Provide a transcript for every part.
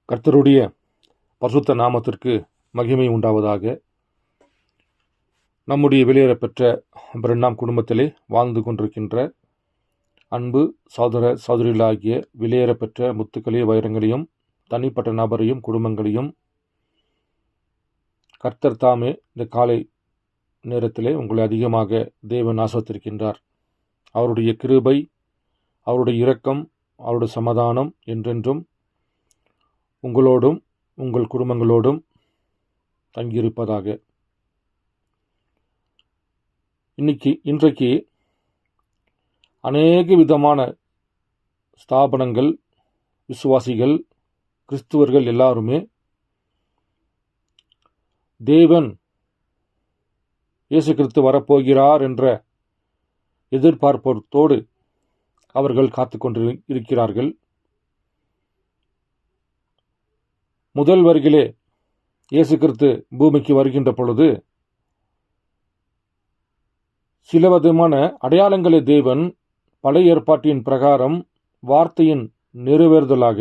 கர்த்தருடைய பரிசுத்த நாமத்திற்கு மகிமை உண்டாவதாக. நம்முடைய வெளியேறப்பெற்ற பிரண்ணாம் குடும்பத்திலே வாழ்ந்து கொண்டிருக்கின்ற அன்பு சகோதர சகோதரிகளாகிய வெளியேறப்பெற்ற முத்துக்களையும் வைரங்களையும் தனிப்பட்ட நபரையும் குடும்பங்களையும் கர்த்தர் தாமே இந்த காலை நேரத்திலே உங்களை அதிகமாக தேவன் ஆசீர்வதித்திருக்கின்றார். அவருடைய கிருபை, அவருடைய இரக்கம், அவருடைய சமாதானம் என்றென்றும் உங்களோடும் உங்கள் குடும்பங்களோடும் தங்கியிருப்பதாக. இன்றைக்கு அநேக விதமான ஸ்தாபனங்கள், விசுவாசிகள், கிறிஸ்துவர்கள் எல்லாருமே தேவன் இயேசு கிறிஸ்து வரப்போகிறார் என்ற எதிர்பார்ப்போடு அவர்கள் காத்து கொண்டு இருக்கிறார்கள். முதல் வருகிலே இயேசு கிறிஸ்து பூமிக்கு வருகின்ற பொழுது சில விதமான அடையாளங்களை தேவன் பழைய ஏற்பாட்டின் பிரகாரம் வார்த்தையின் நிறைவேறுதலாக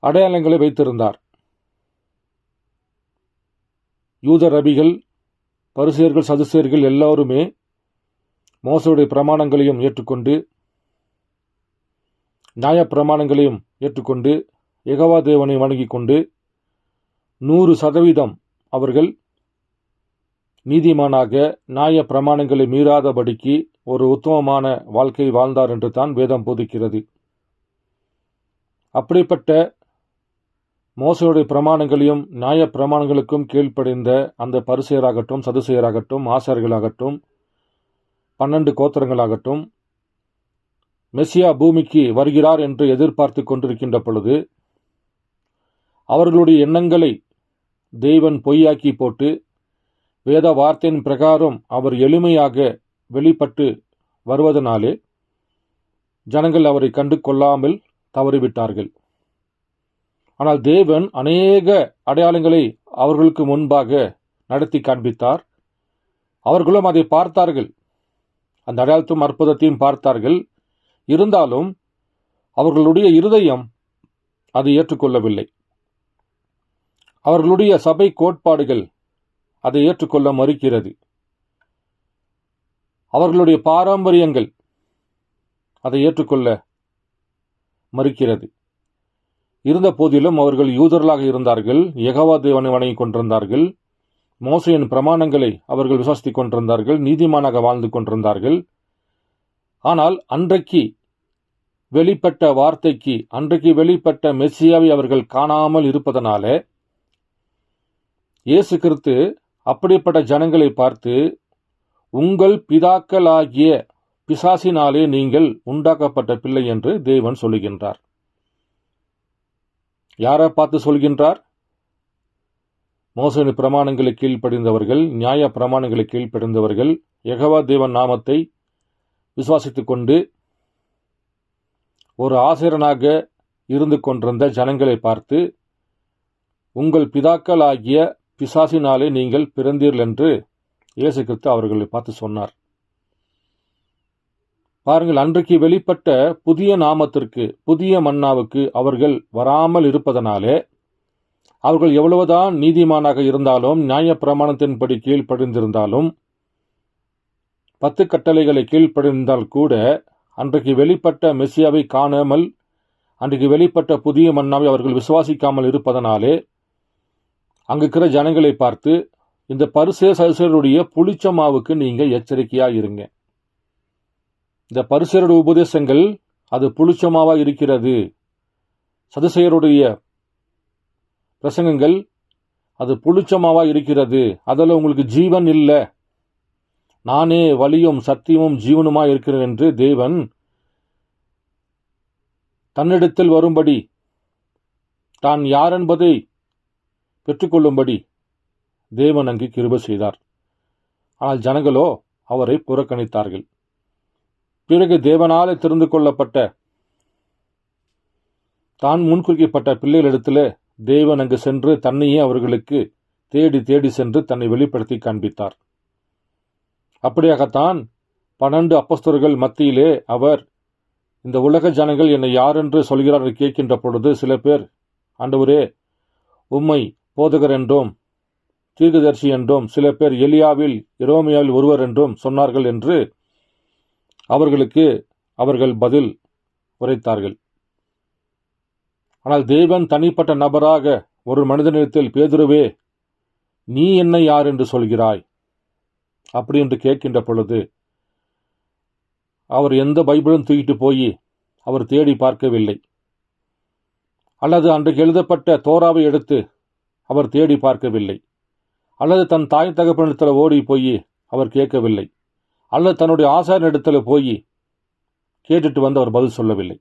அடையாளங்களை வைத்திருந்தார். யூத ரபிகள், பரிசேயர்கள், சதுசேயர்கள் எல்லாருமே மோசேயுடைய பிரமாணங்களையும் ஏற்றுக்கொண்டு, நியாய பிரமாணங்களையும் ஏற்றுக்கொண்டு, யெகோவா தேவனை வணங்கிக் கொண்டு 100% அவர்கள் நீதிமானாக நியாய பிரமாணங்களை மீறாதபடிக்கு ஒரு உத்தமமான வாழ்க்கை வாழ்ந்தார் என்று தான் வேதம் போதிக்கிறது. அப்படிப்பட்ட மோசேயுடைய பிரமாணங்களையும் நியாய பிரமாணங்களுக்கும் கீழ்ப்படிந்த அந்த பரிசேயராகட்டும், சதுசேயராகட்டும், ஆசாரியர்களாகட்டும், 12 கோத்திரங்களாகட்டும், மெசியா பூமிக்கு வருகிறார் என்று எதிர்பார்த்து கொண்டிருக்கின்ற பொழுது அவர்களுடைய எண்ணங்களை தேவன் பொய்யாக்கி போட்டு வேத வார்த்தையின் பிரகாரம் அவர் எளிமையாக வெளிப்பட்டு வருவதனாலே ஜனங்கள் அவரை கண்டு கொள்ளாமல் தவறிவிட்டார்கள். ஆனால் தேவன் அநேக அடையாளங்களை அவர்களுக்கு முன்பாக நடத்தி காண்பித்தார். அவர்களும் அதை பார்த்தார்கள், அந்த அடையாளத்தும் அற்புதத்தையும் பார்த்தார்கள். இருந்தாலும் அவர்களுடைய இருதயம் அதை ஏற்றுக்கொள்ளவில்லை. அவர்களுடைய சபை கோட்பாடுகள் அதை ஏற்றுக்கொள்ள மறுக்கிறது. அவர்களுடைய பாரம்பரியங்கள் அதை ஏற்றுக்கொள்ள மறுக்கிறது. இருந்த போதிலும் அவர்கள் யூதர்களாக இருந்தார்கள், யெகோவா தேவனை வணங்கிக் கொண்டிருந்தார்கள், மோசேயின் பிரமாணங்களை அவர்கள் விசுவாசித்துக் கொண்டிருந்தார்கள், நீதிமானாக வாழ்ந்து கொண்டிருந்தார்கள். ஆனால் அன்றைக்கு வெளிப்பட்ட வார்த்தைக்கு, அன்றைக்கு வெளிப்பட்ட மெசியாவை அவர்கள் காணாமல் இருப்பதனால இயேசு கிறிஸ்து அப்படிப்பட்ட ஜனங்களை பார்த்து, உங்கள் பிதாக்களாகிய பிசாசினாலே நீங்கள் உண்டாக்கப்பட்ட பிள்ளை என்று தேவன் சொல்லுகின்றார். யாரை பார்த்து சொல்கின்றார்? மோசேயின் பிரமாணங்களை கீழ்ப்படிந்தவர்கள், நியாய பிரமாணங்களை கீழ்ப்படிந்தவர்கள், யெகோவா தேவன் நாமத்தை விசுவாசித்துக் கொண்டு ஒரு ஆசிரியனாக இருந்து கொண்டிருந்த ஜனங்களை பார்த்து, உங்கள் பிதாக்களாகிய பிசாசினாலே நீங்கள் பிறந்தீர்கள் என்று இயேசு கிறிஸ்து அவர்களை பார்த்து சொன்னார். பாருங்கள், அன்றைக்கு வெளிப்பட்ட புதிய நாமத்திற்கு, புதிய மன்னாவுக்கு அவர்கள் வராமல் இருப்பதனாலே அவர்கள் எவ்வளவுதான் நீதிமானாக இருந்தாலும், நியாய பிரமாணத்தின்படி கீழ்ப்படிந்திருந்தாலும், 10 கட்டளைகளை கீழ்ப்படிந்தால் கூட அன்றைக்கு வெளிப்பட்ட மெசியாவை காணாமல், அன்றைக்கு வெளிப்பட்ட புதிய மன்னாவை அவர்கள் விசுவாசிக்காமல் இருப்பதனாலே அங்கு இருக்கிற ஜனங்களை பார்த்து, இந்த பரிசேயர் சதுசேயருடைய புளிச்ச மாவுக்கு நீங்க எச்சரிக்கையா இருங்க. இந்த பரிசேயருடைய உபதேசங்கள் அது புளிச்சமாவா இருக்கிறது, சதுசேயருடைய பிரசங்கங்கள் அது புளிச்சமாவா இருக்கிறது, அதில் உங்களுக்கு ஜீவன் இல்லை, நானே வழியும் சத்தியமும் ஜீவனுமா இருக்கிறேன் என்று தேவன் தன்னிடத்தில் வரும்படி, தான் யார் என்பதை பெற்றுக்கொள்ளும்படி தேவன் அங்கு கிருபை செய்தார். ஆனால் ஜனங்களோ அவரை புறக்கணித்தார்கள். பிறகு தேவனாலே தெரிந்து கொள்ளப்பட்ட, தான் முன்குறிக்கப்பட்ட பிள்ளைகளிடத்தில் தேவன் அங்கு சென்று தன்னையே அவர்களுக்கு தேடி தேடி சென்று தன்னை வெளிப்படுத்தி காண்பித்தார். அப்படியாகத்தான் 12 அப்போஸ்தலர்கள் மத்தியிலே அவர் இந்த உலக ஜனங்கள் என்னை யார் என்று சொல்கிறார்கள் கேட்கின்ற பொழுது சில பேர் ஆண்டவரே, உம்மை போதகர் என்றும் தீர்க்கதரிசி என்றும் சில பேர் எலியாவில் எரோமியாவில் ஒருவர் என்றும் சொன்னார்கள் என்று அவர்கள் பதில் உரைத்தார்கள். ஆனால் தேவன் தனிப்பட்ட நபராக ஒரு மனிதனிடத்தில், பேதுருவே, நீ என்னை யார் என்று சொல்கிறாய் அப்படி என்று கேட்கின்ற பொழுது அவர் எந்த பைபிளும் தூக்கிட்டு போய் அவர் தேடி பார்க்கவில்லை. அல்லது அன்றைக்கு எழுதப்பட்ட தோராவை எடுத்து அவர் தேடி பார்க்கவில்லை. அல்லது தன் தாய் தகப்பனிடத்தில் ஓடி போய் அவர் கேட்கவில்லை. அல்லது தன்னுடைய ஆசாரியனிடத்தில் போய் கேட்டுட்டு வந்து அவர் பதில் சொல்லவில்லை.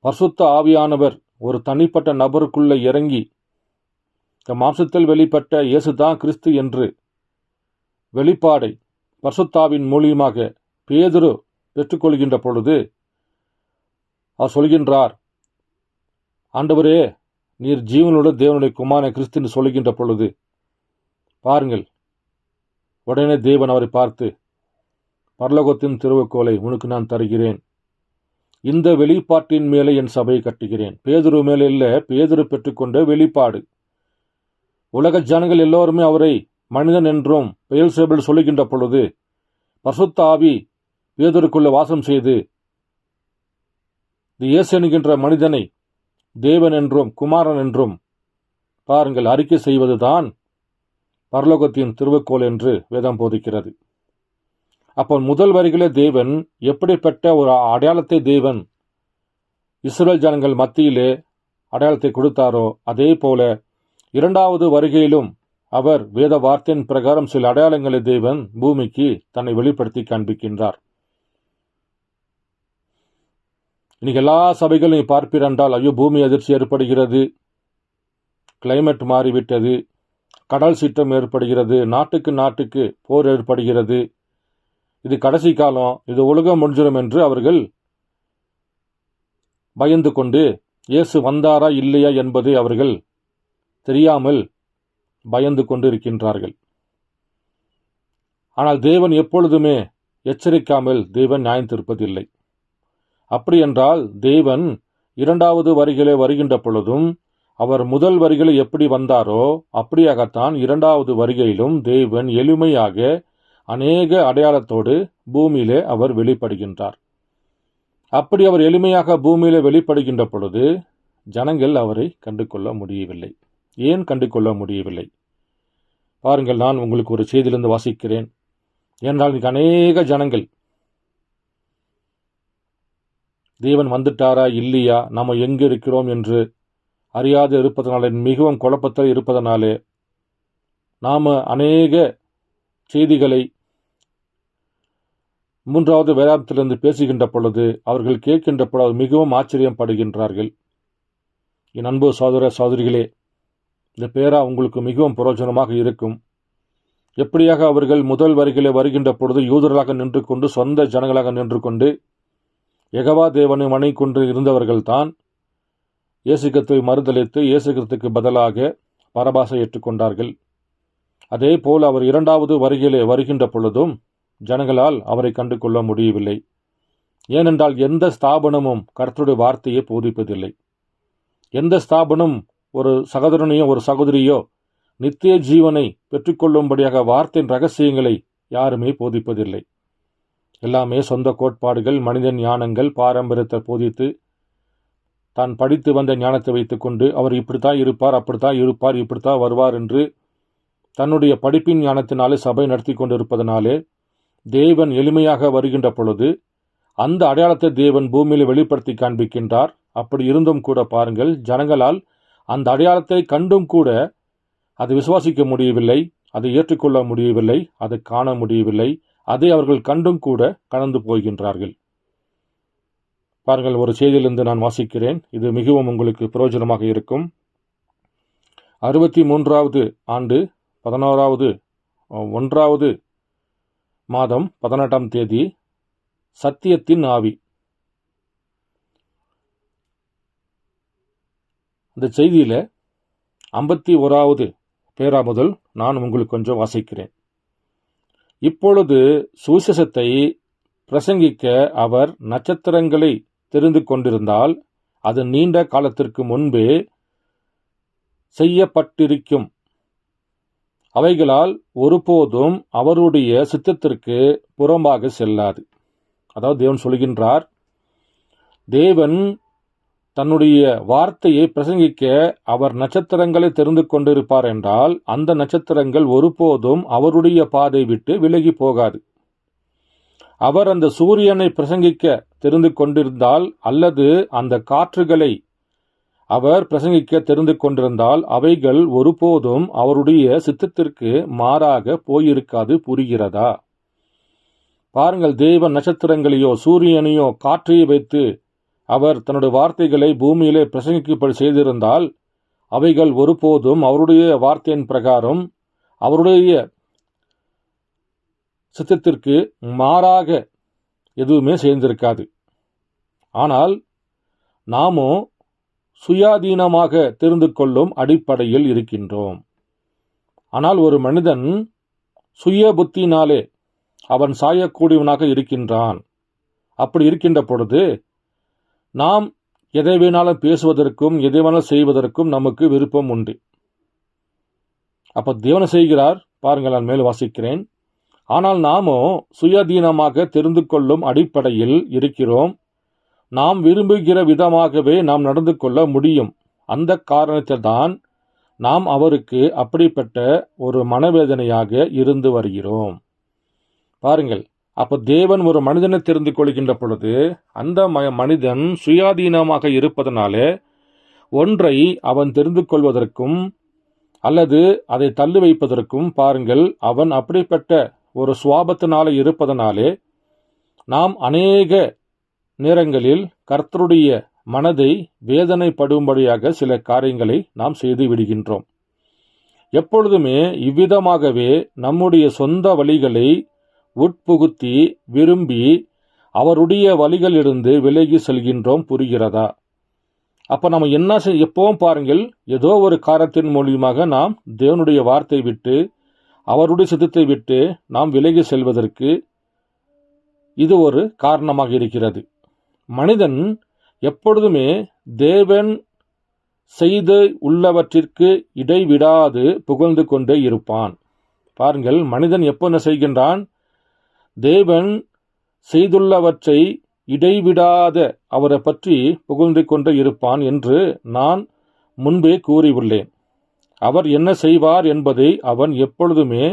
பரிசுத்த ஆவியானவர் ஒரு தனிப்பட்ட நபருக்குள்ள இறங்கி மாம்சத்தில் வெளிப்பட்ட இயேசுதான் கிறிஸ்து என்று வெளிப்பாடை பரிசுத்தாவின் மூலியமாக பேதுரு பெற்றுக்கொள்கின்ற பொழுது அவர் சொல்கின்றார், ஆண்டவரே, நீர் ஜீவனுள்ள தேவனுடைய குமாரன் கிறிஸ்து என்று சொல்கின்ற பொழுது பாருங்கள், உடனே தேவன் அவரை பார்த்து, பரலோகத்தின் திறவுகோலை உனக்கு நான் தருகிறேன், இந்த வெளிப்பாட்டின் மேலே என் சபையை கட்டுகிறேன். பேதுரு மேலே இல்லை, பேதுரு பெற்றுக்கொண்ட வெளிப்பாடு. உலக ஜனங்கள் எல்லோருமே அவரை மனிதன் என்றும் பெயல்செபூல் சொல்லுகின்ற பொழுது பரிசுத்த ஆவி பேதுருக்குள்ள வாசம் செய்து இயேசு என்கின்ற மனிதனை தேவன் என்றும் குமாரன் என்றும் பாருங்கள் அறிக்கை செய்வதுதான் பரலோகத்தின் திருவுக்கோல் என்று வேதம் போதிக்கிறது. அப்போ முதல் வரிகளே தேவன் எப்படிப்பட்ட ஒரு அடையாளத்தை தேவன் இஸ்ரவேல் ஜனங்கள் மத்தியிலே அடையாளத்தை கொடுத்தாரோ, அதே போல இரண்டாவது வருகையிலும் அவர் வேத வார்த்தையின் பிரகாரம் சில அடையாளங்களை தேவன் பூமிக்கு தன்னை வெளிப்படுத்தி காண்பிக்கின்றார். இன்னைக்கு எல்லா சபைகளும் பார்ப்பீர் என்றால், ஐயோ, பூமி அதிர்ச்சி ஏற்படுகிறது, கிளைமேட் மாறிவிட்டது, கடல் சீற்றம் ஏற்படுகிறது, நாட்டுக்கு போர் ஏற்படுகிறது, இது கடைசி காலம், இது உலகம் முடிஞ்சிடும் என்று அவர்கள் பயந்து கொண்டு இயேசு வந்தாரா இல்லையா என்பதை அவர்கள் தெரியாமல் பயந்து கொண்டு இருக்கின்றார்கள். ஆனால் தேவன் எப்பொழுதுமே எச்சரிக்காமல் தேவன் நியாயம் தீர்ப்பதில்லை. அப்படி என்றால் தேவன் இரண்டாவது வரிகளே வருகின்ற பொழுதும் அவர் முதல் வரிகளை எப்படி வந்தாரோ அப்படியாகத்தான் இரண்டாவது வருகையிலும் தேவன் எளிமையாக அநேக அடையாளத்தோடு பூமியிலே அவர் வெளிப்படுகின்றார். அப்படி அவர் எளிமையாக பூமியிலே வெளிப்படுகின்ற பொழுது ஜனங்கள் அவரை கண்டு கொள்ள முடியவில்லை. ஏன் கண்டு கொள்ள முடியவில்லை? பாருங்கள், நான் உங்களுக்கு ஒரு செய்தியிலிருந்து வாசிக்கிறேன். ஏனென்றால் இன்னைக்கு அநேக ஜனங்கள் தேவன் வந்துட்டாரா இல்லையா, நம்ம எங்கு இருக்கிறோம் என்று அறியாது இருப்பதனாலே, மிகவும் குழப்பத்தில் இருப்பதனாலே நாம் அநேக செய்திகளை மூன்றாவது வேதாந்தத்திலிருந்து பேசுகின்ற பொழுது அவர்கள் கேட்கின்ற பொழுது மிகவும் ஆச்சரியம் படுகின்றார்கள். என் அன்பு சகோதர சகோதரிகளே, இந்த பேரா உங்களுக்கு மிகவும் பிரயோஜனமாக இருக்கும். எப்படியாக அவர்கள் முதல் வரிகளை வருகின்ற பொழுது யூதர்களாக நின்று கொண்டு, சொந்த ஜனங்களாக நின்று கொண்டு யெகோவா தேவனை வணங்கிக் கொண்டு இருந்தவர்கள்தான் இயேசு கிறிஸ்துவை மறுதலித்து இயேசு கிறிஸ்துவுக்கு பதிலாக பரபாசை ஏற்றுக்கொண்டார்கள். அதே போல் அவர் இரண்டாவது வருகையிலே வருகின்ற பொழுதும் ஜனங்களால் அவரை கண்டு கொள்ள முடியவில்லை. ஏனென்றால் எந்த ஸ்தாபனமும் கர்த்தருடைய வார்த்தையை போதிப்பதில்லை. எந்த ஸ்தாபனம் ஒரு சகோதரனையோ ஒரு சகோதரியோ நித்திய ஜீவனை பெற்றுக்கொள்ளும்படியாக வார்த்தையின் ரகசியங்களை யாருமே போதிப்பதில்லை. எல்லாமே சொந்த கோட்பாடுகள், மனிதன் ஞானங்கள், பாரம்பரியத்தை போதித்து தான் படித்து வந்த ஞானத்தை வைத்துக்கொண்டு அவர் இப்படித்தான் இருப்பார், அப்படித்தான் இருப்பார், இப்படித்தான் வருவார் என்று தன்னுடைய படிப்பின் ஞானத்தினாலே சபை நடத்தி கொண்டிருப்பதனாலே தேவன் எளிமையாக வருகின்ற பொழுது அந்த அடையாளத்தை தேவன் பூமியில் வெளிப்படுத்தி காண்பிக்கின்றார். அப்படி இருந்தும் கூட பாருங்கள், ஜனங்களால் அந்த அடையாளத்தை கண்டும் கூட அதை விசுவாசிக்க முடியவில்லை, அதை ஏற்றுக்கொள்ள முடியவில்லை, அதை காண முடியவில்லை. அதை அவர்கள் கண்டும் கூட கடந்து போகின்றார்கள். பாருங்கள், ஒரு செய்தியிலிருந்து நான் வாசிக்கிறேன். இது மிகவும் உங்களுக்கு பிரயோஜனமாக இருக்கும். 63வது ஆண்டு 1வது மாதம் 18ஆம் தேதி சத்தியத்தின் ஆவி. இந்த செய்தியில 51வது பேரா முதல் நான் உங்களுக்கு கொஞ்சம் வாசிக்கிறேன். இப்பொழுது சுவிசேஷத்தை பிரசங்கிக்க அவர் நட்சத்திரங்களை தெரிந்து கொண்டிருந்தால் அது நீண்ட காலத்திற்கு முன்பே செய்யப்பட்டிருக்கும். அவைகளால் ஒருபோதும் அவருடைய சித்தத்திற்கு புறம்பாக செல்லாது. அதாவது தேவன் சொல்கின்றார், தேவன் தன்னுடைய வார்த்தையை பிரசங்கிக்க அவர் நட்சத்திரங்களை தெரிந்து கொண்டிருப்பார் என்றால் அந்த நட்சத்திரங்கள் ஒருபோதும் அவருடைய பாதை விட்டு விலகி போகாது. அவர் அந்த சூரியனை பிரசங்கிக்க தெரிந்து கொண்டிருந்தால் அல்லது அந்த காற்றுகளை அவர் பிரசங்கிக்க தெரிந்து கொண்டிருந்தால் அவைகள் ஒருபோதும் அவருடைய சித்தத்திற்கு மாறாக போயிருக்காது. புரிகிறதா? பாருங்கள், தேவன் நட்சத்திரங்களையோ சூரியனையோ காற்றையோ வைத்து அவர் தன்னுடைய வார்த்தைகளை பூமியிலே பிரசங்கிக்கும்படி செய்திருந்தால் அவைகள் ஒருபோதும் அவருடைய வார்த்தையின் பிரகாரம் அவருடைய சித்தத்திற்கு மாறாக எதுவுமே சேர்ந்திருக்காது. ஆனால் நாமோ சுயாதீனமாக தெரிந்து கொள்ளும் அடிப்படையில் இருக்கின்றோம். ஆனால் ஒரு மனிதன் சுய புத்தினாலே அவன் சாயக்கூடியவனாக இருக்கின்றான். அப்படி இருக்கின்ற பொழுது நாம் எதை வேணாலும் பேசுவதற்கும் எதை வேணாலும் செய்வதற்கும் நமக்கு விருப்பம் உண்டு. அப்ப தேவன் செய்கிறார் பாருங்கள், நான் மேல் வாசிக்கிறேன். ஆனால் நாமோ சுயாதீனமாக தெரிந்து கொள்ளும் அடிப்படையில் இருக்கிறோம். நாம் விரும்புகிற விதமாகவே நாம் நடந்து கொள்ள முடியும். அந்த காரணத்தில் தான் நாம் அவருக்கு அப்படிப்பட்ட ஒரு மனவேதனையாக இருந்து வருகிறோம். பாருங்கள், அப்ப தேவன் ஒரு மனிதனை தெரிந்து கொள்கின்ற பொழுது அந்த மனிதன் சுயாதீனமாக இருப்பதனாலே ஒன்றை அவன் தெரிந்து கொள்வதற்கும் அல்லது அதை தள்ளி வைப்பதற்கும் பாருங்கள், அவன் அப்படிப்பட்ட ஒரு சுவாபத்தினாலே இருப்பதனாலே நாம் அநேக நேரங்களில் கர்த்தருடைய மனதை வேதனைப்படும்படியாக சில காரியங்களை நாம் செய்து விடுகின்றோம். எப்பொழுதுமே இவ்விதமாகவே நம்முடைய சொந்த வழிகளை உட்புகுத்தி விரும்பி அவருடைய வழிகளிலிருந்து விலகி செல்கின்றோம். புரிகிறதா? அப்ப நம்ம என்ன எப்பவும் பாருங்கள், ஏதோ ஒரு காரணத்தின் மூலியமாக நாம் தேவனுடைய வார்த்தை விட்டு அவருடைய சித்தத்தை விட்டு நாம் விலகி செல்வதற்கு இது ஒரு காரணமாக இருக்கிறது. மனிதன் எப்பொழுதுமே தேவன் செய்து உள்ளவற்றிற்கு இடைவிடாது புகழ்ந்து கொண்டே இருப்பான். பாருங்கள், மனிதன் எப்போ என்ன செய்கின்றான்? தேவன் செய்துள்ளவற்றை இடைவிடாத அவரை பற்றி புகழ்ந்து கொண்டே இருப்பான் என்று நான் முன்பே கூறியுள்ளேன். அவர் என்ன செய்வார் என்பதை அவன் எப்பொழுதுமே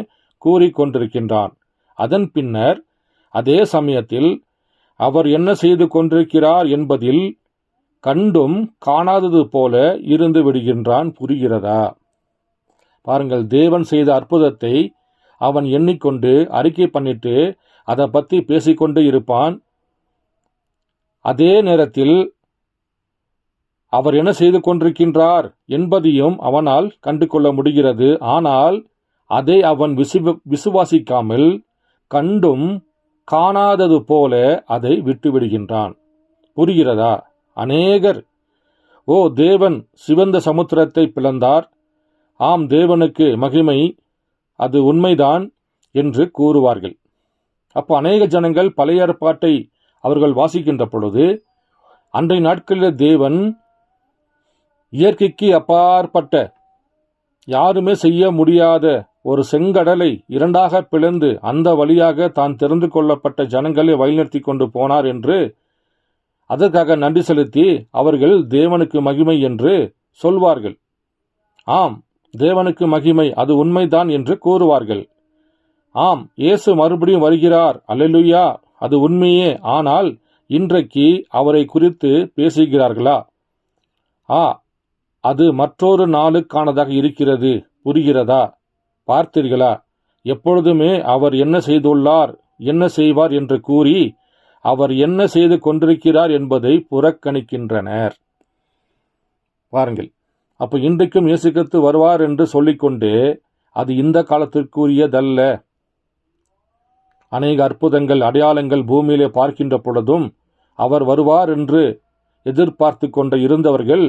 கூறிக்கொண்டிருக்கின்றான். அதன் பின்னர் அதே சமயத்தில் அவர் என்ன செய்து கொண்டிருக்கிறார் என்பதில் கண்டும் காணாதது போல இருந்து விடுகின்றான். புரிகிறதா? பாருங்கள், தேவன் செய்த அற்புதத்தை அவன் எண்ணிக்கொண்டு அறிக்கை பண்ணிட்டு அதை பற்றி பேசிக்கொண்டு இருப்பான். அதே நேரத்தில் அவர் என்ன செய்து கொண்டிருக்கின்றார் என்பதையும் அவனால் கண்டு கொள்ள முடிகிறது. ஆனால் அதை அவன் விசுவாசிக்காமல் கண்டும் காணாதது போல அதை விட்டுவிடுகின்றான். புரிகிறதா? அநேகர், ஓ, தேவன் சிவந்த சமுத்திரத்தை பிளந்தார், ஆம், தேவனுக்கு மகிமை, அது உண்மைதான் என்று கூறுவார்கள். அப்போ அநேக ஜனங்கள் பழைய ஏற்பாட்டை அவர்கள் வாசிக்கின்ற பொழுது அன்றைய நாட்களில் தேவன் இயற்கைக்கு அப்பாற்பட்ட யாருமே செய்ய முடியாத ஒரு செங்கடலை இரண்டாக பிளந்து அந்த வழியாக தான் தெரிந்து கொள்ளப்பட்ட ஜனங்களை வழிநடத்தி கொண்டு போனார் என்று அதற்காக நன்றி செலுத்தி அவர்கள் தேவனுக்கு மகிமை என்று சொல்வார்கள். ஆம், தேவனுக்கு மகிமை, அது உண்மைதான் என்று கூறுவார்கள். ஆம், இயேசு மறுபடியும் வருகிறார், அல்லேலூயா, அது உண்மையே. ஆனால் இன்றைக்கு அவரை குறித்து பேசுகிறார்களா? அது மற்றொரு நாளுக்கானதாக இருக்கிறது. புரிகிறதா? பார்த்தீர்களா? எப்பொழுதுமே அவர் என்ன செய்துள்ளார், என்ன செய்வார் என்று கூறி அவர் என்ன செய்து கொண்டிருக்கிறார் என்பதை புறக்கணிக்கின்றனர். பாருங்கள், அப்ப இன்றைக்கும் இயேசு கிறிஸ்து வருவார் என்று சொல்லிக்கொண்டு அது இந்த காலத்திற்குரியதல்ல. அநேக அற்புதங்கள் அடையாளங்கள் பூமியிலே பார்க்கின்ற பொழுதும் அவர் வருவார் என்று எதிர்பார்த்து கொண்டு இருந்தவர்கள்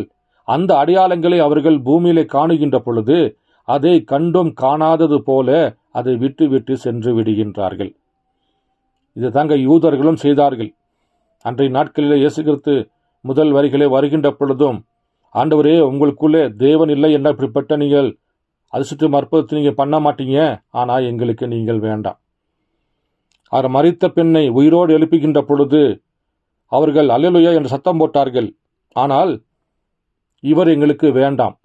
அந்த அடையாளங்களை அவர்கள் பூமியிலே காணுகின்ற பொழுது அதை கண்டும் காணாதது போல அதை விட்டு விட்டு சென்று விடுகின்றார்கள். இது தாங்க யூதர்களும் செய்தார்கள். அன்றைய நாட்களில் இயேசு கிறிஸ்து முதல் வரிகளே வருகின்ற பொழுதும், ஆண்டவரே உங்களுக்குள்ளே தேவன் இல்லை என்ற இப்படிப்பட்ட நீங்கள் அதிசயத்தையும் அற்புதத்தை நீங்கள் பண்ண மாட்டீங்க, ஆனால் எங்களுக்கு நீங்கள் வேண்டாம். அவர் மரித்த பெண்ணை உயிரோடு எழுப்புகின்ற பொழுது அவர்கள் அல்லேலூயா என்று சத்தம் போட்டார்கள். ஆனால் இவர் எங்களுக்கு வேண்டாம்.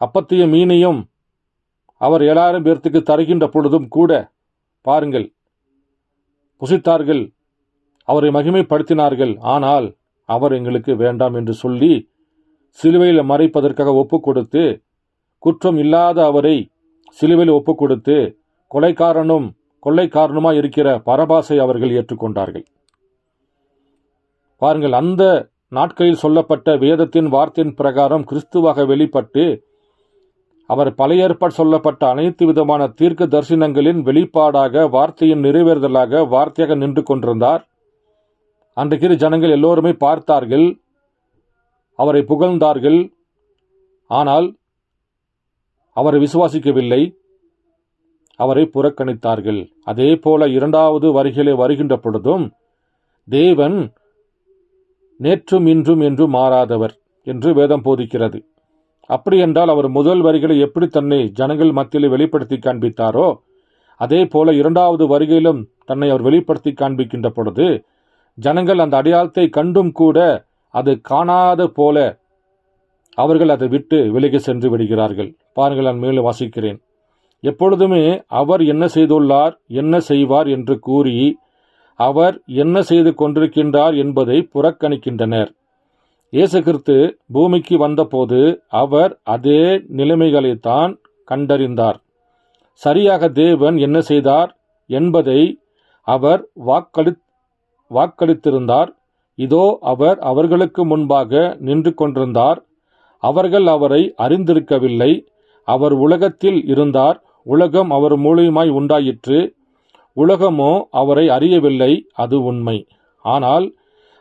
அப்பத்தையும் மீனையும் அவர் 7000 பேர்த்துக்கு தருகின்ற பொழுதும் கூட பாருங்கள், புசித்தார்கள், அவரை மகிமைப்படுத்தினார்கள். ஆனால் அவர் எங்களுக்கு வேண்டாம் என்று சொல்லி சிலுவையில் மறைப்பதற்காக ஒப்பு கொடுத்து, குற்றம் இல்லாத அவரை சிலுவையில் ஒப்பு கொடுத்து கொள்ளைக்காரனுமாய் இருக்கிற பரபாசை அவர்கள் ஏற்றுக்கொண்டார்கள். பாருங்கள், அந்த நாட்களில் சொல்லப்பட்ட வேதத்தின் வார்த்தையின் பிரகாரம் கிறிஸ்துவாக வெளிப்பட்டு அவர் பழைய ஏற்பாடு சொல்லப்பட்ட அனைத்து விதமான தீர்க்க தரிசனங்களின் வெளிப்பாடாக வார்த்தையின் நிறைவேறுதலாக வார்த்தையாக நின்று கொண்டிருந்தார். அன்றைக்கு ஜனங்கள் எல்லோருமே பார்த்தார்கள், அவரை புகழ்ந்தார்கள். ஆனால் அவரை விசுவாசிக்கவில்லை, அவரை புறக்கணித்தார்கள். அதே போல இரண்டாவது வருகையிலே வருகின்ற பொழுதும் தேவன் நேற்றும் இன்றும் என்றும் மாறாதவர் என்று வேதம் போதிக்கிறது. அப்படி என்றால் அவர் முதல் வரிகளை எப்படி தன்னை ஜனங்கள் மத்தியிலே வெளிப்படுத்தி காண்பித்தாரோ அதே போல இரண்டாவது வருகையிலும் தன்னை அவர் வெளிப்படுத்தி காண்பிக்கின்ற பொழுது ஜனங்கள் அந்த அடையாளத்தை கண்டும் கூட அது காணாத போல அவர்கள் அதை விட்டு விலகி சென்று விடுகிறார்கள். பாருங்கள், நான் மேலும் வாசிக்கிறேன். எப்பொழுதுமே அவர் என்ன செய்துள்ளார், என்ன செய்வார் என்று கூறி அவர் என்ன செய்து கொண்டிருக்கின்றார் என்பதை புறக்கணிக்கின்றனர். இயேசு கிறிஸ்து பூமிக்கு வந்தபோது அவர் அதே நிலைமைகளைத்தான் கண்டறிந்தார். சரியாக தேவன் என்ன செய்தார் என்பதை அவர் வாக்களித்திருந்தார். இதோ அவர் அவர்களுக்கு முன்பாக நின்று கொண்டிருந்தார். அவர்கள் அவரை அறிந்திருக்கவில்லை. அவர் உலகத்தில் இருந்தார். உலகம் அவர் மூலமாய் உண்டாயிற்று. உலகமோ அவரை அறியவில்லை, அது உண்மை. ஆனால்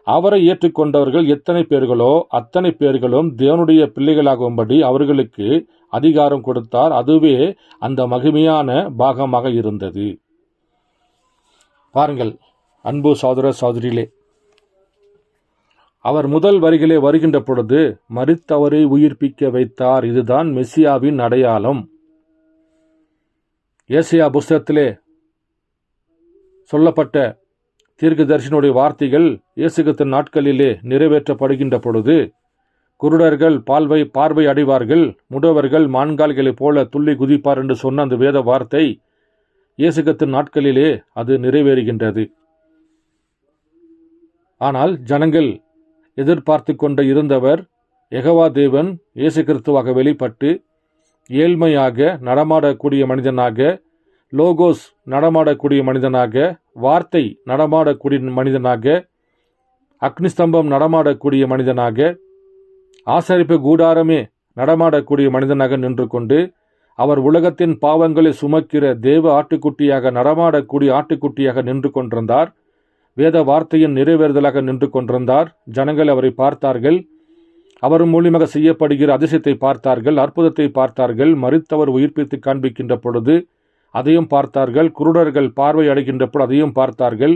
அவரை ஏற்றுக்கொண்டவர்கள் எத்தனை பேர்களோ அத்தனை பேர்களும் தேவனுடைய பிள்ளைகளாகும்படி அவர்களுக்கு அதிகாரம் கொடுத்தார். அதுவே அந்த மகிமையான பாகமாக இருந்தது. பாருங்கள், அன்பு சகோதர சகோதரிகளே, அவர் முதல் வரிகளே வருகின்ற பொழுது மரித்தவரை உயிர்ப்பிக்க வைத்தார். இதுதான் மெசியாவின் அடையாளம். ஏசாயா புஸ்தகத்திலே சொல்லப்பட்ட தீர்க்கதரிசனுடைய வார்த்தைகள் இயேசு கிறிஸ்துவின் நாட்களிலே நிறைவேற்றப்படுகின்ற பொழுது குருடர்கள் பார்வை அடைவார்கள், முடவர்கள் மான்கால்களைப் போல துள்ளி குதிப்பார் என்று சொன்ன அந்த வேத வார்த்தை இயேசு கிறிஸ்துவின் நாட்களிலே அது நிறைவேறுகின்றது. ஆனால் ஜனங்கள் எதிர்பார்த்து கொண்டு இருந்தவர் யெகோவா தேவன் இயேசு கிறிஸ்துவாக வெளிப்பட்டு ஏழ்மையாக நடமாடக்கூடிய மனிதனாக, லோகோஸ் நடமாடக்கூடிய மனிதனாக, வார்த்தை நடமாடக்கூடிய மனிதனாக, அக்னிஸ்தம்பம் நடமாடக்கூடிய மனிதனாக, ஆசரிப்பு கூடாரமே நடமாடக்கூடிய மனிதனாக நின்று கொண்டு அவர் உலகத்தின் பாவங்களை சுமக்கிற தேவ ஆட்டுக்குட்டியாக நடமாடக்கூடிய ஆட்டுக்குட்டியாக நின்று கொண்டிருந்தார். வேத வார்த்தையின் நிறைவேறுதலாக நின்று கொண்டிருந்தார். ஜனங்கள் அவரை பார்த்தார்கள். அவர் மூலியமாக செய்யப்படுகிற அதிசயத்தை பார்த்தார்கள், அற்புதத்தை பார்த்தார்கள். மரித்தவர் உயிர்ப்பித்து காண்பிக்கின்ற பொழுது அதையும் பார்த்தார்கள். குருடர்கள் பார்வை அடைகின்ற பொழுது அதையும் பார்த்தார்கள்.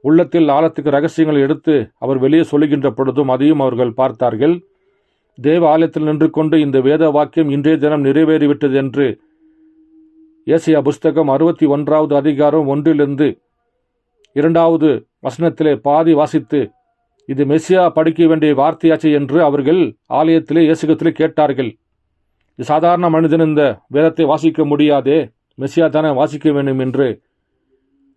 உள்ளத்தில் ஆழத்துக்கு ரகசியங்களை எடுத்து அவர் வெளியே சொல்லுகின்ற பொழுதும் அதையும் அவர்கள் பார்த்தார்கள். தேவ ஆலயத்தில் நின்று கொண்டு இந்த வேத வாக்கியம் இன்றைய தினம் நிறைவேறிவிட்டது என்று ஏசாயா புஸ்தகம் 61வது அதிகாரம் 1 2 வசனத்திலே பாதி வாசித்து இது மெசியா படிக்க வேண்டிய வார்த்தையாச்சு என்று அவர்கள் ஆலயத்திலே இயேசுகத்திலே கேட்டார்கள். இது சாதாரண மனிதன் இந்த வேதத்தை வாசிக்க முடியாதே, மெசியா தானே வாசிக்க வேண்டும் என்று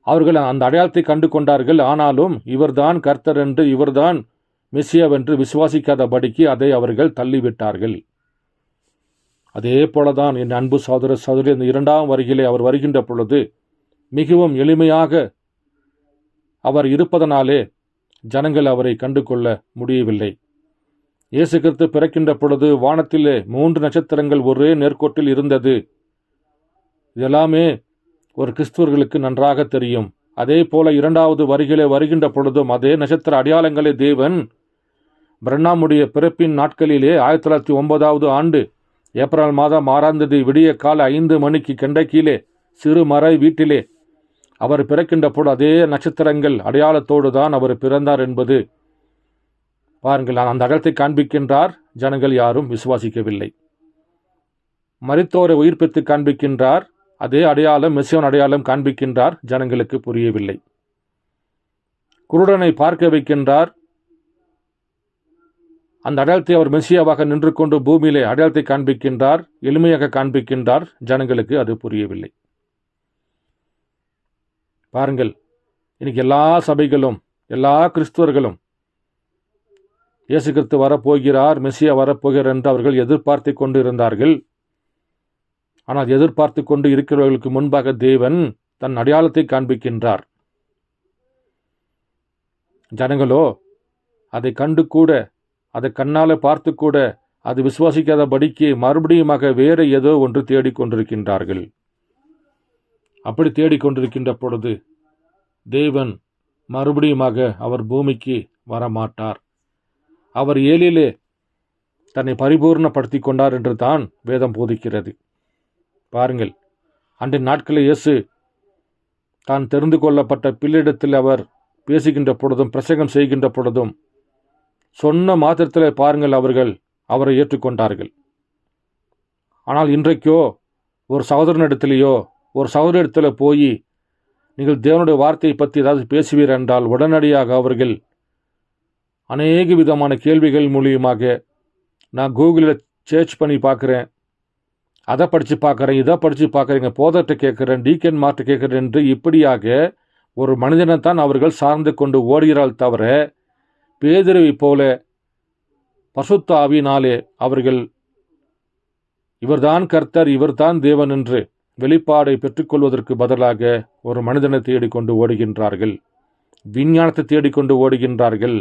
அவர்கள் அந்த அடையாளத்தை கண்டு கொண்டார்கள். ஆனாலும் இவர்தான் கர்த்தர் என்று, இவர்தான் மெசியாவென்று விசுவாசிக்காதபடிக்கு அதை அவர்கள் தள்ளிவிட்டார்கள். அதே போலதான் என் அன்பு சகோதர சகோதரி, இந்த 2ஆம் வருகையிலே அவர் வருகின்ற பொழுது மிகவும் எளிமையாக அவர் இருப்பதனாலே ஜனங்கள் அவரை கண்டு கொள்ள முடியவில்லை. இயேசு கிறிஸ்து பிறக்கின்ற பொழுது வானத்திலே 3 நட்சத்திரங்கள் ஒரே நேர்கோட்டில் இருந்தது. இதெல்லாமே ஒரு கிறிஸ்துவர்களுக்கு நன்றாக தெரியும். அதே போல 2வது வருகையிலே வருகின்ற பொழுதும் அதே நட்சத்திர அடையாளங்களை தேவன் பிரண்ணாமுடைய பிறப்பின் நாட்களிலே 1909வது ஆண்டு ஏப்ரல் மாதம் 6ஆம் தேதி விடிய கால 5 மணிக்கு கெண்டக்கியிலே சிறு மறை வீட்டிலே அவர் பிறக்கின்ற பொழுது அதே நட்சத்திரங்கள் அடையாளத்தோடு தான் அவர் பிறந்தார் என்பது பாருங்கள், அந்த அடையாளத்தை காண்பிக்கின்றார், ஜனங்கள் யாரும் விசுவாசிக்கவில்லை. மரித்தோரை உயிர்ப்பித்து காண்பிக்கின்றார், அதே அடையாளம், மெசியாவின் அடையாளம் காண்பிக்கின்றார், ஜனங்களுக்கு புரியவில்லை. குருடனை பார்க்க வைக்கின்றார், அந்த அடையாளத்தை அவர் மெசியாவாக நின்று கொண்டு பூமியிலே அடையாளத்தை காண்பிக்கின்றார், எளிமையாக காண்பிக்கின்றார், ஜனங்களுக்கு அது புரியவில்லை. பாருங்கள், இன்னைக்கு எல்லா சபைகளும், எல்லா கிறிஸ்துவர்களும் இயேசு கிறிஸ்து வரப்போகிறார், மெசியா வரப்போகிறார் என்று அவர்கள் எதிர்பார்த்து கொண்டு இருந்தார்கள். ஆனால் எதிர்பார்த்து கொண்டு இருக்கிறவர்களுக்கு முன்பாக தேவன் தன் அடையாளத்தை காண்பிக்கின்றார். ஜனங்களோ அதை கண்டு கூட, அதை கண்ணால பார்த்து கூட அது விசுவாசிக்காதபடிக்கு மறுபடியுமாக வேற ஏதோ ஒன்று தேடிக்கொண்டிருக்கின்றார்கள். அப்படி தேடிக்கொண்டிருக்கின்ற பொழுது தேவன் மறுபடியுமாக அவர் பூமிக்கு வரமாட்டார். அவர் ஏலிலே தன்னை பரிபூர்ணப்படுத்தி கொண்டார் என்று தான் வேதம் போதிக்கிறது. பாருங்கள், அன்றைய நாட்களில் இயேசு தான் தெரிந்து கொள்ளப்பட்ட பிள்ளையிடத்தில் அவர் பேசுகின்ற பொழுதும் பிரசங்கம் செய்கின்ற பொழுதும் சொன்ன மாத்திரத்தில் பாருங்கள், அவர்கள் அவரை ஏற்றுக்கொண்டார்கள். ஆனால் இன்றைக்கோ ஒரு சகோதரனிடத்திலேயோ ஒரு சகோதரிடத்தில் போய் நீங்கள் தேவனுடைய வார்த்தையை பற்றி ஏதாவது பேசுவீர் என்றால் உடனடியாக அவர்கள் அநேக விதமான கேள்விகள் மூலியமாக, நான் கூகுளில் சர்ச் பண்ணி பார்க்குறேன், அதை படித்து பார்க்குறேன், இதை படித்து பார்க்குறேங்க, போதர்கிட்ட கேட்குறேன், டீக்கன் மார்ட்ட கேட்குறேன் என்று இப்படியாக ஒரு மனிதனைத்தான் அவர்கள் சார்ந்து கொண்டு ஓடுகிறாள் தவிர, பேதுருவை போல பசுத்த ஆவியினாலே அவர்கள் இவர்தான் கர்த்தர், இவர்தான் தேவன் என்று வெளிப்பாடை பெற்றுக்கொள்வதற்கு பதிலாக ஒரு மனிதனை தேடிக்கொண்டு ஓடுகின்றார்கள், விஞ்ஞானத்தை தேடிக்கொண்டு ஓடுகின்றார்கள்,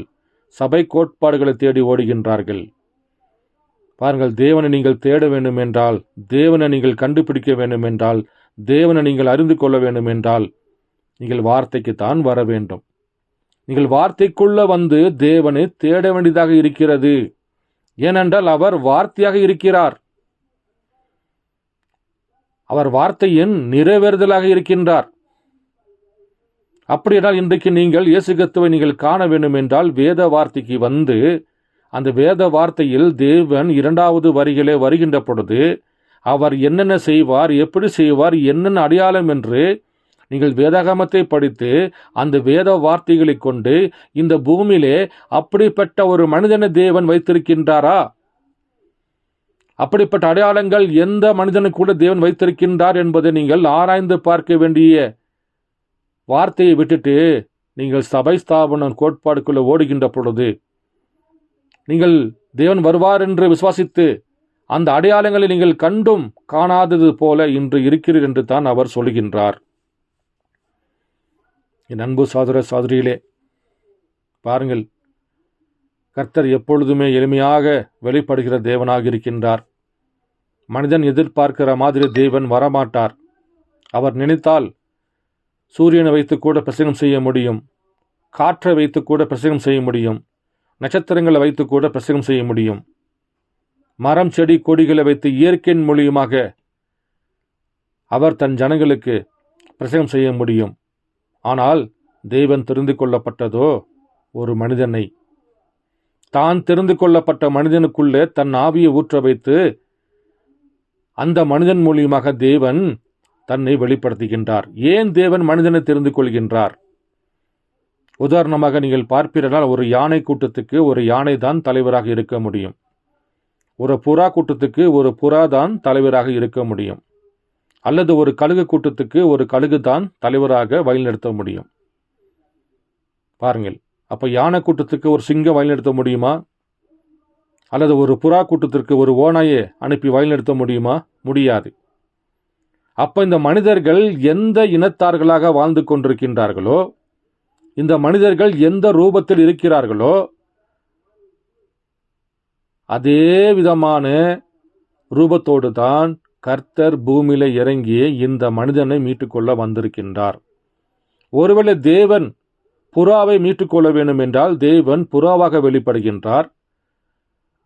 சபை கோட்பாடுகளை தேடி ஓடுகின்றார்கள். பாருங்கள், தேவனை நீங்கள் தேட வேண்டும் என்றால், தேவனை நீங்கள் கண்டுபிடிக்க வேண்டும் என்றால், தேவனை நீங்கள் அறிந்து கொள்ள வேண்டும் என்றால் நீங்கள் வார்த்தைக்குத்தான் வர வேண்டும். நீங்கள் வார்த்தைக்குள்ள வந்து தேவனை தேட வேண்டியதாக இருக்கிறது. ஏனென்றால் அவர் வார்த்தையாக இருக்கிறார், அவர் வார்த்தையின் நிறைவேறுதலாக இருக்கின்றார். அப்படியானால் இன்றைக்கு நீங்கள் இயேசு கிறிஸ்துவை நீங்கள் காண வேண்டும் என்றால் வேத வார்த்தைக்கு வந்து, அந்த வேத வார்த்தையில் தேவன் 2வது வரிகளே வருகின்ற பொழுது அவர் என்னென்ன செய்வார், எப்படி செய்வார், என்னென்ன அடையாளம் என்று நீங்கள் வேதாகமத்தை படித்து அந்த வேத வார்த்தைகளை கொண்டு இந்த பூமியிலே அப்படிப்பட்ட ஒரு மனிதனை தேவன் வைத்திருக்கின்றாரா, அப்படிப்பட்ட அடையாளங்கள் எந்த மனிதனுக்கு கூட தேவன் வைத்திருக்கின்றார் என்பதை நீங்கள் ஆராய்ந்து பார்க்க வேண்டிய வார்த்தையை விட்டுட்டு நீங்கள் சபை ஸ்தாபனம் கோட்பாடுக்குள்ள ஓடுகின்ற பொழுது, நீங்கள் தேவன் வருவார் என்று விசுவாசித்து அந்த அடையாளங்களை நீங்கள் கண்டும் காணாதது போல இன்று இருக்கிறீர் என்று தான் அவர் சொல்கின்றார். என் அன்பு சகோதர சகோதரிகளே, பாருங்கள், கர்த்தர் எப்பொழுதுமே எளிமையாக வெளிப்படுகிற தேவனாக இருக்கின்றார். மனிதன் எதிர்பார்க்கிற மாதிரி தேவன் வரமாட்டார். அவர் நினைத்தால் சூரியனை வைத்து கூட பிரசங்கம் செய்ய முடியும், காற்றை வைத்து கூட பிரசங்கம் செய்ய முடியும், நட்சத்திரங்களை வைத்து கூட பிரசங்கம் செய்ய முடியும், மரம் செடி கொடிகளை வைத்து இயற்கையின் மூலியமாக அவர் தன் ஜனங்களுக்கு பிரசங்கம் செய்ய முடியும். ஆனால் தேவன் தெரிந்து கொள்ளப்பட்டதோ ஒரு மனிதனை, தான் தெரிந்து கொள்ளப்பட்ட மனிதனுக்குள்ளே தன் ஆவியை ஊற்ற வைத்து அந்த மனிதன் மூலியமாக தேவன் தன்னை வெளிப்படுத்துகின்றார். ஏன் தேவன் மனிதனை தெரிந்து கொள்கின்றார்? உதாரணமாக நீங்கள் பார்ப்பீர்கள், ஒரு யானை கூட்டத்துக்கு ஒரு யானை தான் தலைவராக இருக்க முடியும், ஒரு புறா கூட்டத்துக்கு ஒரு புறா தான் தலைவராக இருக்க முடியும், அல்லது ஒரு கழுகு கூட்டத்துக்கு ஒரு கழுகு தான் தலைவராக வழிநடத்த முடியும். பாருங்கள், அப்ப யானை கூட்டத்துக்கு ஒரு சிங்கம் வழிநடத்த முடியுமா? அல்லது ஒரு புறா கூட்டத்திற்கு ஒரு ஓநாயை அனுப்பி வழிநடத்த முடியுமா? முடியாது. அப்ப இந்த மனிதர்கள் எந்த இனத்தார்களாக வாழ்ந்து கொண்டிருக்கின்றார்களோ, இந்த மனிதர்கள் எந்த ரூபத்தில் இருக்கிறார்களோ அதே விதமான ரூபத்தோடு தான் கர்த்தர் பூமியில இறங்கி இந்த மனிதனை மீட்டுக்கொள்ள வந்திருக்கின்றார். ஒருவேளை தேவன் புறாவை மீட்டுக்கொள்ள வேண்டும் என்றால் தேவன் புறாவாக வெளிப்படுகின்றார்,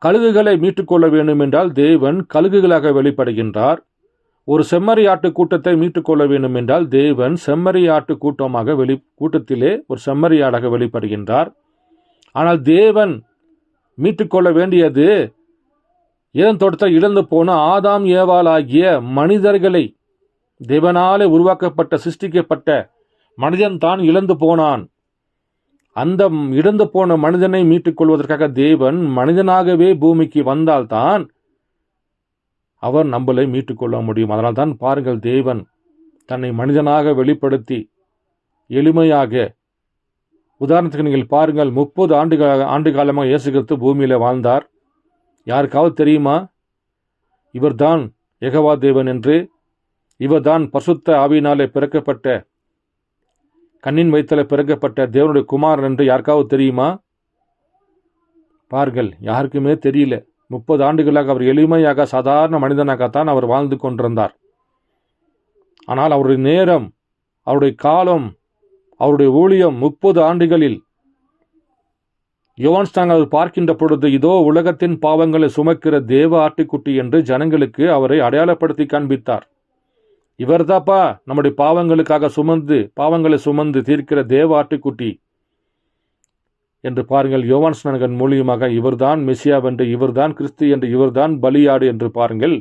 கழுகுகளை மீட்டுக்கொள்ள வேண்டும் என்றால் தேவன் கழுகுகளாக வெளிப்படுகின்றார், ஒரு செம்மறியாட்டு கூட்டத்தை மீட்டுக்கொள்ள வேண்டும் என்றால் தேவன் செம்மறியாட்டு கூட்டத்திலே ஒரு செம்மறியாடாக வெளிப்படுகின்றார். ஆனால் தேவன் மீட்டுக்கொள்ள வேண்டியது ஏதேன் தோட்டத்தில் இழந்து போன ஆதாம் ஏவாள் ஆகிய மனிதர்களை. தேவனாலே உருவாக்கப்பட்ட சிருஷ்டிக்கப்பட்ட மனிதன் தான் இழந்து போனான். அந்த இழந்து போன மனிதனை மீட்டுக் கொள்வதற்காக தேவன் மனிதனாகவே பூமிக்கு வந்தால்தான் அவர் நம்மளை மீட்டுக்கொள்ள முடியும். அதனால் தான் பாருங்கள், தேவன் தன்னை மனிதனாக வெளிப்படுத்தி எளிமையாக, உதாரணத்துக்கு நீங்கள் பாருங்கள், 30 ஆண்டு காலமாக இயேசு கிறிஸ்து பூமியில வாழ்ந்தார். யாருக்காவது தெரியுமா இவர்தான் யெகோவா தேவன் என்று? இவர்தான் பரிசுத்த ஆவியினாலே பிறக்கப்பட்ட, கண்ணின் வயிற்றில் பிறக்கப்பட்ட தேவனுடைய குமாரன் என்று யாருக்காவது தெரியுமா? பாருங்கள், யாருக்குமே தெரியல. 30 ஆண்டுகளாக அவர் எளிமையாக சாதாரண மனிதனாகத்தான் அவர் வாழ்ந்து கொண்டிருந்தார். ஆனால் அவருடைய நேரம், அவருடைய காலம், அவருடைய ஊழியம் 30 ஆண்டுகளில் யோவான் ஸ்நானன் அவர் பார்க்கின்ற பொழுது, இதோ உலகத்தின் பாவங்களை சுமக்கிற தேவ ஆட்டுக்குட்டி என்று ஜனங்களுக்கு அவரை அடையாளப்படுத்தி காண்பித்தார். இவர்தாப்பா நம்முடைய பாவங்களை சுமந்து தீர்க்கிற தேவ ஆட்டுக்குட்டி என்று பாருங்கள். யோவான் ஸ்நானகன் மூலியமாக இவர்தான் மெசியா என்று, இவர்தான் கிறிஸ்து என்று, இவர்தான் பலியாடு என்று பாருங்கள்.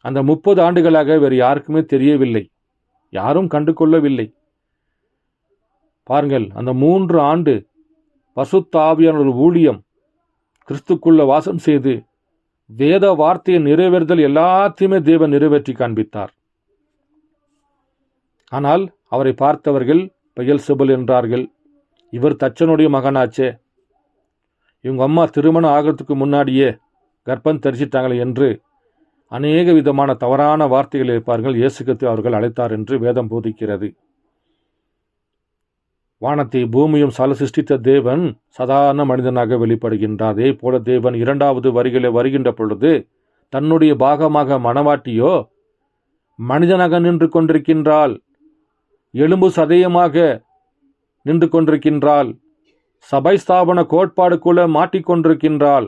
அந்த 30 ஆண்டுகளாக வேறு யாருக்குமே தெரியவில்லை, யாரும் கண்டு கொள்ளவில்லை. பாருங்கள், அந்த 3 ஆண்டு பரிசுத்த ஆவியான ஒரு ஊழியம், கிறிஸ்துக்குள்ள வாசம் செய்து வேத வார்த்தையை நிறைவேறுதல் எல்லாத்தையுமே தேவன் நிறைவேற்றி காண்பித்தார். ஆனால் அவரை பார்த்தவர்கள் பெயல்செபூல் என்றார்கள். இவர் தச்சனுடைய மகனாச்சே, இவங்க அம்மா திருமணம் ஆகிறதுக்கு முன்னாடியே கர்ப்பம் தரிசிட்டாங்களே என்று அநேக விதமான தவறான வார்த்தைகளை இருப்பார்கள் இயேசு கிறிஸ்து அவர்கள் அழைத்தார் என்று வேதம் போதிக்கிறது. வானத்தை பூமியும் சிருஷ்டித்த தேவன் சாதாரண மனிதனாக வெளிப்படுகின்றார். அதே போல தேவன் 2வது வரிகளை வருகின்ற பொழுது தன்னுடைய பாகமாக மணவாட்டியோ மனிதனாக நின்று கொண்டிருக்கின்றாள், எலும்பு சதயமாக நின்று கொண்டிருக்கின்றாள், சபை ஸ்தாபன கோட்பாடுக்குள்ள மாட்டிக்கொண்டிருக்கின்றாள்.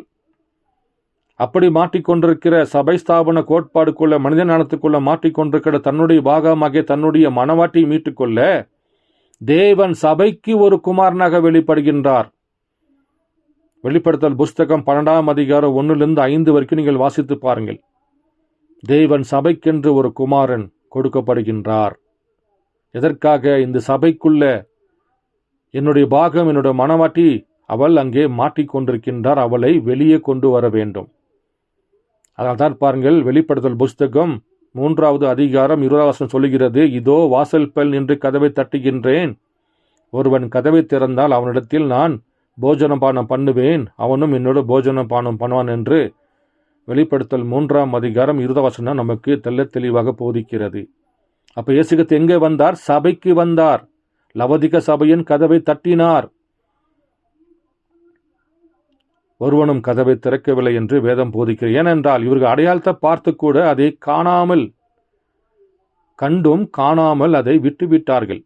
அப்படி மாட்டிக்கொண்டிருக்கிற சபை ஸ்தாபன கோட்பாடுக்குள்ள, மனித ஞானத்துக்குள்ள மாட்டிக்கொண்டிருக்கிற தன்னுடைய பாகமாக தன்னுடைய மனவாட்டி மீட்டுக்கொள்ள தேவன் சபைக்கு ஒரு குமாரனாக வெளிப்படுகின்றார். வெளிப்படுத்தல் புஸ்தகம் 12ஆம் அதிகாரம் 1-5 வரைக்கும் நீங்கள் வாசித்து பாருங்கள். தேவன் சபைக்கென்று ஒரு குமாரன் கொடுக்கப்படுகின்றார். எதற்காக? இந்த சபைக்குள்ள என்னுடைய பாகம், என்னுடைய மனவாட்டி, அவள் அங்கே மாட்டிக்கொண்டிருக்கின்றார், அவளை வெளியே கொண்டு வர வேண்டும். அதனால்தான் பாருங்கள், வெளிப்படுத்தல் புஸ்தகம் 3வது அதிகாரம் 20வது வசனம் சொல்லுகிறது, இதோ வாசல் பல் நின்று கதவை தட்டுகின்றேன், ஒருவன் கதவை திறந்தால் அவனிடத்தில் நான் போஜனபானம் பண்ணுவேன், அவனும் என்னோட போஜனபானம் பண்ணுவான் என்று வெளிப்படுத்தல் 3ஆம் அதிகாரம் 20வது வசனம் நமக்கு தெளிவாக போதிக்கிறது. அப்ப இயேசு கிறிஸ்து எங்கே வந்தார்? சபைக்கு வந்தார். லவோதிக்கா சபையின் கதவை தட்டினார். ஒருவனும் கதவை திறக்கவில்லை என்று வேதம் போதிக்கிறது. ஏனென்றால் இவர்கள் அடையாளத்தை பார்த்து கூட அதை கண்டும் காணாமல் அதை விட்டுவிட்டார்கள்.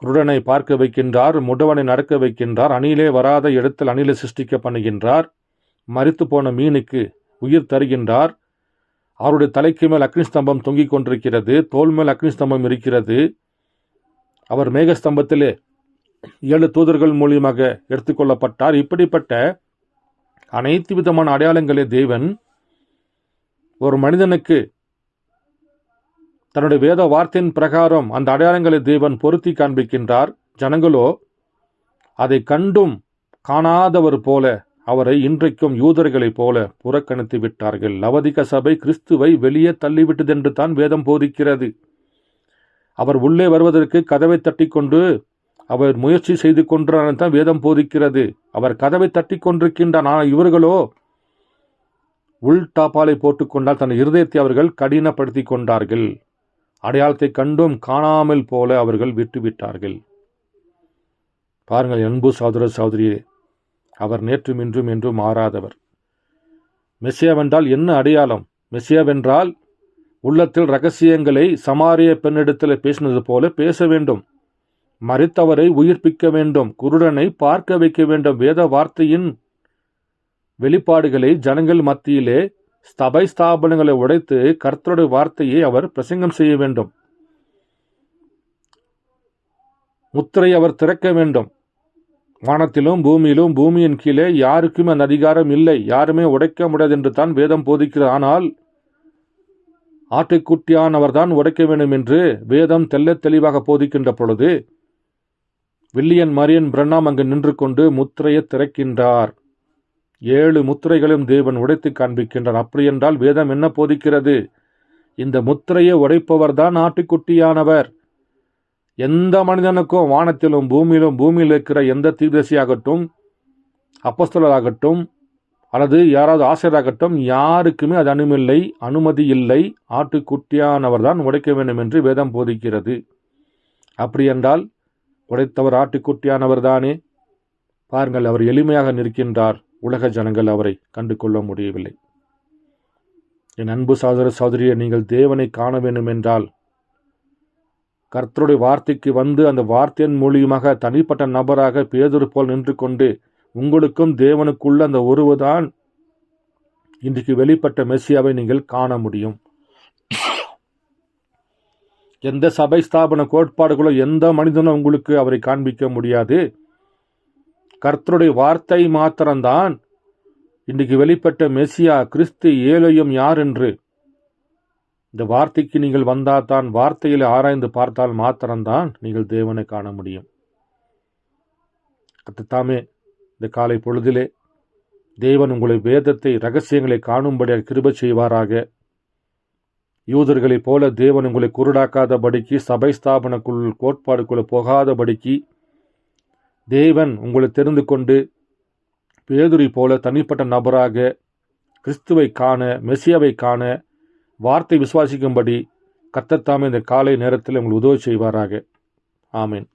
குருடனை பார்க்க வைக்கின்றார், முடவனை நடக்க வைக்கின்றார், அணிலே வராத இடத்தில் அணிலை சிருஷ்டிக்க பண்ணுகின்றார், மரித்து போன மீனுக்கு உயிர் தருகின்றார், அவருடைய தலைக்கு மேல் அக்னிஸ்தம்பம் தொங்கிக் கொண்டிருக்கிறது, தோல் மேல் அக்னிஸ்தம்பம் இருக்கிறது, அவர் மேகஸ்தம்பத்திலே 7 தூதர்கள் மூலியமாக எடுத்துக்கொள்ளப்பட்டார். இப்படிப்பட்ட அனைத்து விதமான அடையாளங்களை தேவன் ஒரு மனிதனுக்கு தன்னுடைய வேத வார்த்தையின் பிரகாரம் அந்த அடையாளங்களை தேவன் பொருத்தி காண்பிக்கின்றார். ஜனங்களோ அதை கண்டும் காணாதவர் போல அவரை இன்றைக்கும் யூதர்களைப் போல புறக்கணித்து விட்டார்கள். லவோதிக்கா சபை கிறிஸ்துவை வெளியே தள்ளிவிட்டது என்று தான் வேதம் போதிக்கிறது. அவர் உள்ளே வருவதற்கு கதவை தட்டி கொண்டு அவர் முயற்சி செய்து கொண்டார் தான் வேதம் போதிக்கிறது. அவர் கதவை தட்டி கொண்டிருக்கின்றார். ஆனால் இவர்களோ உள்டாப்பாலை போட்டுக்கொண்டால் தன் இருதயத்தை அவர்கள் கடினப்படுத்தி கொண்டார்கள். அடையாளத்தை கண்டும் காணாமல் போல அவர்கள் விட்டுவிட்டார்கள். பாருங்கள் அன்பு சகோதர சகோதரியே, அவர் நேற்றும் இன்றும் என்றும் மாறாதவர். மெசியாவென்றால் என்ன அடையாளம்? மெசியாவென்றால் உள்ளத்தில் ரகசியங்களை சமாரிய பெண்ணிடத்தில் பேசினது போல பேச வேண்டும், மரித்தவரை உயிர்ப்பிக்க வேண்டும், குருடனை பார்க்க வைக்க வேண்டும், வேத வார்த்தையின் வெளிப்பாடுகளை ஜனங்கள் மத்தியிலே சபை ஸ்தாபனங்களை உடைத்து கர்த்தருடைய வார்த்தையை அவர் பிரசங்கம் செய்ய வேண்டும், முத்திரை அவர் திறக்க வேண்டும், வானத்திலும் பூமியிலும் பூமியின் கீழே யாருக்குமே அந்த அதிகாரம் இல்லை, யாருமே உடைக்க முடியாது என்று தான் வேதம் போதிக்கிறது. ஆனால் ஆட்டுக்குட்டியானவர் தான் உடைக்க வேண்டும் என்று வேதம் தெள்ளத் தெளிவாக போதிக்கின்ற பொழுது வில்லியம் மரியன் பிரண்ணாம் அங்கு நின்று கொண்டு முத்திரையை திறக்கின்றார். 7 முத்திரைகளும் தேவன் உடைத்து காண்பிக்கின்றார். அப்படி என்றால் வேதம் என்ன போதிக்கிறது? இந்த முத்திரையை உடைப்பவர் தான் ஆட்டுக்குட்டியானவர். எந்த மனிதனுக்கும் வானத்திலும் பூமியிலும் பூமியில் இருக்கிற எந்த தீர்க்கதரிசியாகட்டும், அப்போஸ்தலராகட்டும், அல்லது யாராவது ஆசிரியராகட்டும், யாருக்குமே அது அனுமதி இல்லை. ஆட்டுக்குட்டியானவர் தான் உடைக்க வேண்டும் என்று வேதம் போதிக்கிறது. அப்படி என்றால் உடைத்தவர் ஆட்டுக்குட்டியானவர் தானே. பாருங்கள், அவர் எளிமையாக நிற்கின்றார். உலக ஜனங்கள் அவரை கண்டு கொள்ள முடியவில்லை. என் அன்பு சகோதர சகோதரியை, நீங்கள் தேவனை காண வேண்டும் என்றால் கர்த்தருடைய வார்த்தைக்கு வந்து அந்த வார்த்தையின் மூலியமாக தனிப்பட்ட நபராக பேதுரு போல் நின்று கொண்டு உங்களுக்கும் தேவனுக்குள்ள அந்த ஒருவர்தான் இன்றைக்கு வெளிப்பட்ட மெசியாவை நீங்கள் காண முடியும். எந்த சபை ஸ்தாபன கோட்பாடுகளோ எந்த மனிதனும் உங்களுக்கு அவரை காண்பிக்க முடியாது. கர்த்தருடைய வார்த்தை மாத்திரம்தான் இன்றைக்கு வெளிப்பட்ட மெசியா, கிறிஸ்து, ஏலோயம் யார் என்று இந்த வார்த்தைக்கு நீங்கள் வந்தால்தான், வார்த்தையில் ஆராய்ந்து பார்த்தால் மாத்திரம்தான் நீங்கள் தேவனை காண முடியும். கர்த்தத்தாமே இந்த காலை பொழுதிலே தேவன் உங்களை வேதத்தை ரகசியங்களை காணும்படியாக கிருபை செய்வாராக. யூதர்களைப் போல தேவன் உங்களை குருடாக்காதபடிக்கு, சபை ஸ்தாபனக்குள் கோட்பாடுக்குள்ள போகாதபடிக்கு தேவன் உங்களை தெரிந்து கொண்டு பேதுரு போல தனிப்பட்ட நபராக கிறிஸ்துவை காண, மெசியாவை காண, வார்த்தை விசுவாசிக்கும்படி கர்த்தர் தாமே இந்த காலை நேரத்தில் உங்களுக்கு உதவி செய்வாராக. ஆமேன்.